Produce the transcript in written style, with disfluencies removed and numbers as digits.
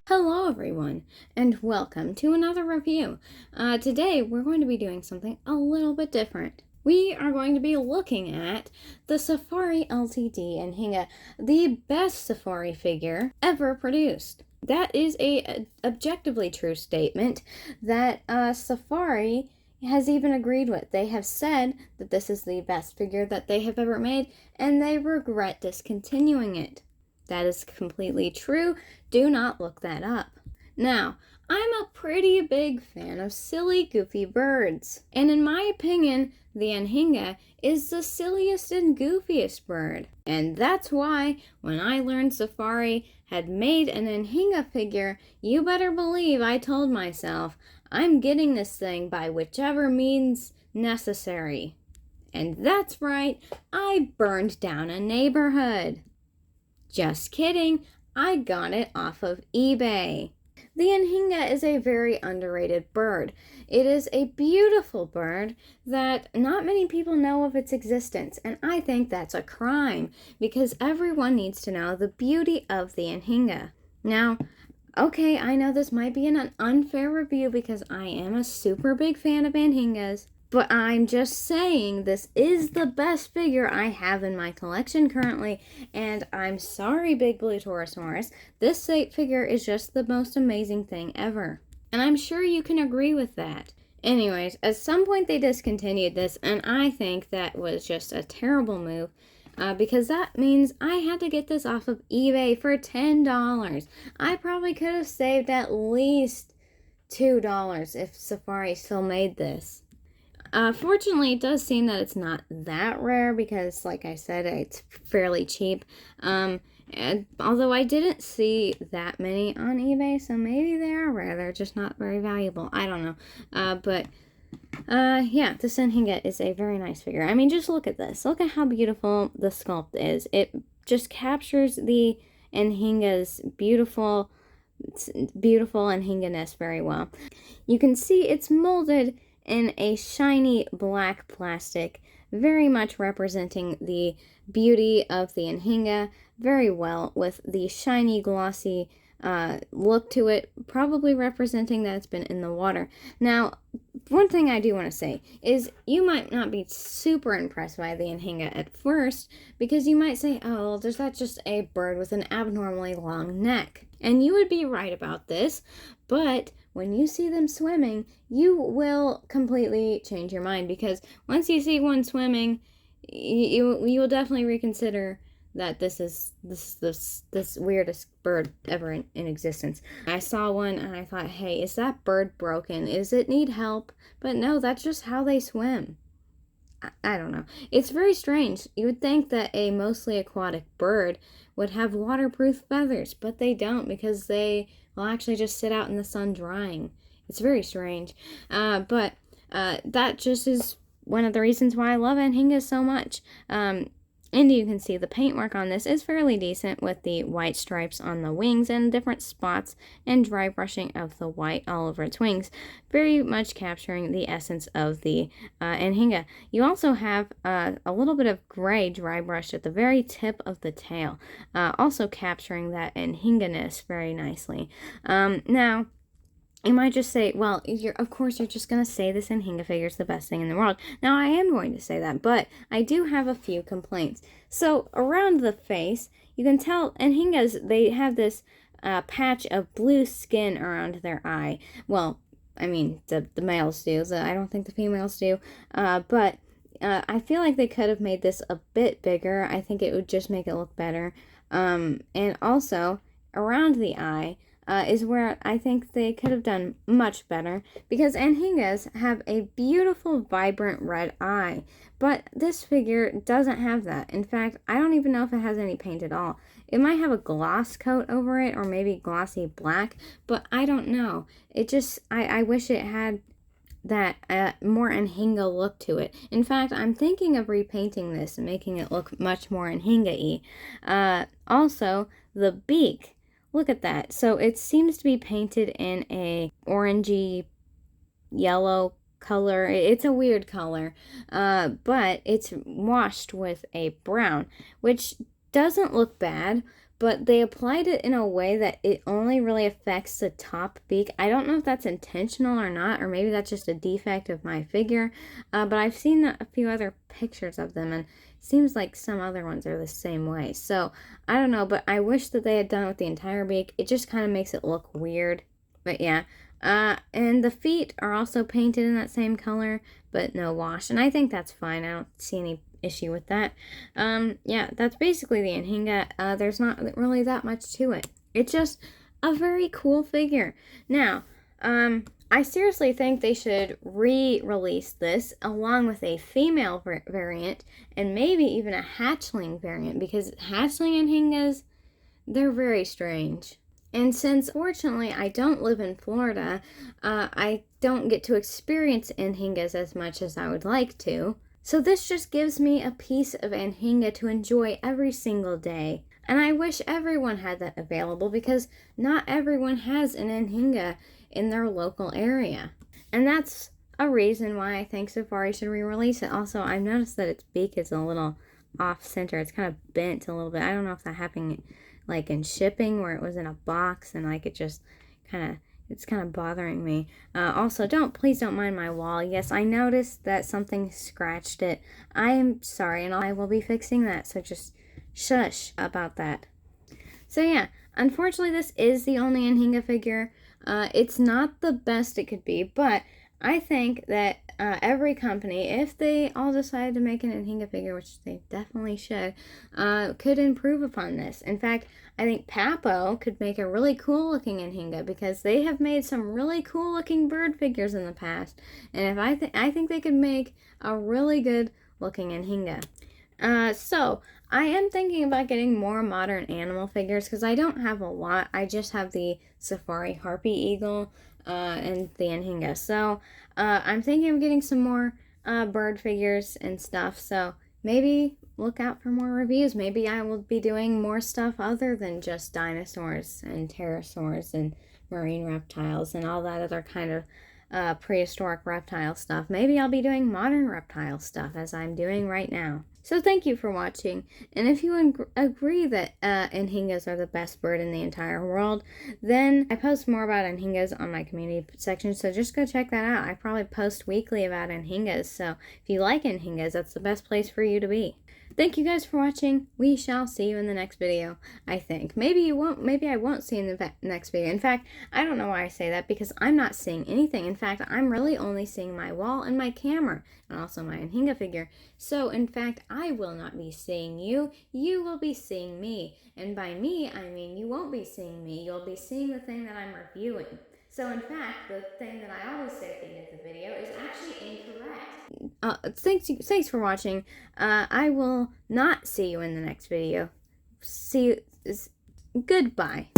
Hello everyone, and welcome to another review. Today we're going to be doing something a little bit different. We are going to be looking at the Safari LTD Anhinga, the best Safari figure ever produced. That is a objectively true statement that Safari has even agreed with. They have said that this is the best figure that they have ever made, and they regret discontinuing it. That is completely true. Do not look that up. Now, I'm a pretty big fan of silly, goofy birds. And in my opinion, the Anhinga is the silliest and goofiest bird. And that's why, when I learned Safari had made an Anhinga figure, you better believe I told myself, I'm getting this thing by whichever means necessary. And that's right, I burned down a neighborhood. Just kidding, I got it off of eBay. The Anhinga is a very underrated bird. It is a beautiful bird that not many people know of its existence, and I think that's a crime because everyone needs to know the beauty of the Anhinga. Now, okay, I know this might be an unfair review because I am a super big fan of Anhingas, but I'm just saying this is the best figure I have in my collection currently, and I'm sorry, Big Blue Taurosaurus, this figure is just the most amazing thing ever. And I'm sure you can agree with that. Anyways, at some point they discontinued this, and I think that was just a terrible move. Because that means I had to get this off of eBay for $10. I probably could have saved at least $2 if Safari still made this. Fortunately, it does seem that it's not that rare because, like I said, it's fairly cheap. And although I didn't see that many on eBay, so maybe they are rare. They're just not very valuable. I don't know. Yeah, this Anhinga is a very nice figure. I mean, just look at this. Look at how beautiful the sculpt is. It just captures the Anhinga's beautiful Anhinga-ness very well. You can see it's molded in a shiny black plastic, very much representing the beauty of the Anhinga very well, with the shiny, glossy look to it, probably representing that it's been in the water. Now, one thing I do want to say is you might not be super impressed by the Anhinga at first, because you might say, oh, well, is that just a bird with an abnormally long neck? And you would be right about this, but when you see them swimming, you will completely change your mind, because once you see one swimming, you will definitely reconsider that this is this weirdest bird ever in existence. I saw one and I thought, hey, is that bird broken? Does it need help? But no, that's just how they swim. I don't know. It's very strange. You would think that a mostly aquatic bird would have waterproof feathers, but they don't, because they will actually just sit out in the sun drying. It's very strange. But that just is one of the reasons why I love Anhingas so much. And you can see the paintwork on this is fairly decent, with the white stripes on the wings and different spots and dry brushing of the white all over its wings, very much capturing the essence of the Anhinga. You also have a little bit of gray dry brush at the very tip of the tail, also capturing that Anhinga-ness very nicely. Now, you might just say, well, of course you're just going to say this Anhinga figure is the best thing in the world. Now, I am going to say that, but I do have a few complaints. So, around the face, you can tell Anhingas, they have this patch of blue skin around their eye. Well, I mean, the males do. I don't think the females do. But I feel like they could have made this a bit bigger. I think it would just make it look better. And also, around the eye, is where I think they could have done much better, because Anhingas have a beautiful, vibrant red eye, but this figure doesn't have that. In fact, I don't even know if it has any paint at all. It might have a gloss coat over it, or maybe glossy black, but I don't know. It just, I wish it had that more Anhinga look to it. In fact, I'm thinking of repainting this and making it look much more Anhinga-y. Also, the beak. Look at that. So it seems to be painted in a orangey yellow color. It's a weird color, but it's washed with a brown, which doesn't look bad, but they applied it in a way that it only really affects the top beak. I don't know if that's intentional or not, or maybe that's just a defect of my figure, but I've seen a few other pictures of them, and it seems like some other ones are the same way. So I don't know, but I wish that they had done it with the entire beak. It just kind of makes it look weird. But yeah, and the feet are also painted in that same color, but no wash, and I think that's fine. I don't see any issue with that. Yeah, that's basically the Anhinga. There's not really that much to it. It's just a very cool figure. Now, I seriously think they should re-release this along with a female variant and maybe even a hatchling variant, because hatchling Anhingas, they're very strange. And since, fortunately, I don't live in Florida, I don't get to experience Anhingas as much as I would like to. So this just gives me a piece of Anhinga to enjoy every single day. And I wish everyone had that available, because not everyone has an Anhinga in their local area. And that's a reason why I think Safari should re-release it. Also, I've noticed that its beak is a little off-center. It's kind of bent a little bit. I don't know if that happened like in shipping, where it was in a box and like it just it's kind of bothering me. Also, please don't mind my wall. Yes, I noticed that something scratched it. I am sorry, and I will be fixing that, so just shush about that. So yeah, unfortunately this is the only Anhinga figure. It's not the best it could be, but I think that every company, if they all decide to make an Anhinga figure, which they definitely should, could improve upon this. In fact, I think Papo could make a really cool looking Anhinga, because they have made some really cool looking bird figures in the past. And if I think they could make a really good looking Anhinga. So I am thinking about getting more modern animal figures, because I don't have a lot. I just have the Safari Harpy Eagle and the Anhinga. So I'm thinking of getting some more bird figures and stuff. So maybe look out for more reviews. Maybe I will be doing more stuff other than just dinosaurs and pterosaurs and marine reptiles and all that other kind of prehistoric reptile stuff. Maybe I'll be doing modern reptile stuff, as I'm doing right now. So thank you for watching, and if you agree that Anhingas are the best bird in the entire world, then I post more about Anhingas on my community section, so just go check that out. I probably post weekly about Anhingas, so if you like Anhingas, that's the best place for you to be. Thank you guys for watching. We shall see you in the next video, I think. Maybe you won't. Maybe I won't see you in the next video. In fact, I don't know why I say that, because I'm not seeing anything. In fact, I'm really only seeing my wall and my camera, and also my Anhinga figure. So, in fact, I will not be seeing you. You will be seeing me. And by me, I mean you won't be seeing me. You'll be seeing the thing that I'm reviewing. So, in fact, the thing that I always say at the end of the video is actually incorrect. Thanks for watching. I will not see you in the next video. See you. Goodbye.